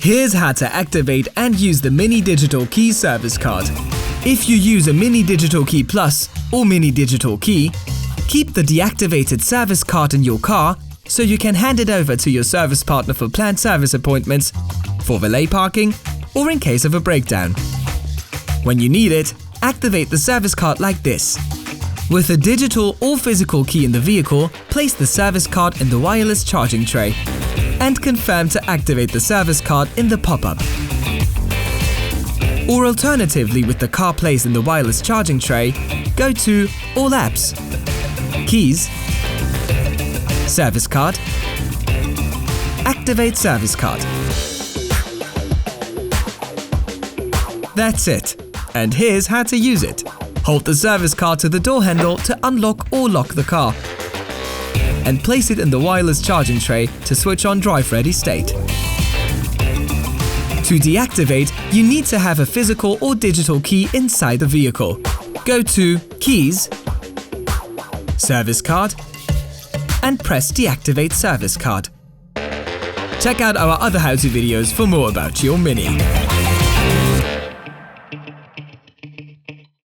Here's how to activate and use the Mini Digital Key service card. If you use a Mini Digital Key Plus or Mini Digital Key, keep the deactivated service card in your car so you can hand it over to your service partner for planned service appointments, for valet parking, or in case of a breakdown. When you need it, activate the service card like this. With a digital or physical key in the vehicle, place the service card in the wireless charging tray and confirm to activate the service card in the pop-up. Or alternatively, with the car placed in the wireless charging tray, go to All Apps, Keys, Service Card, Activate Service Card. That's it. And here's how to use it. Hold the service card to the door handle to unlock or lock the car, and place it in the wireless charging tray to switch on drive-ready state. To deactivate, you need to have a physical or digital key inside the vehicle. Go to Keys, Service Card, and press Deactivate Service Card. Check out our other how-to videos for more about your Mini.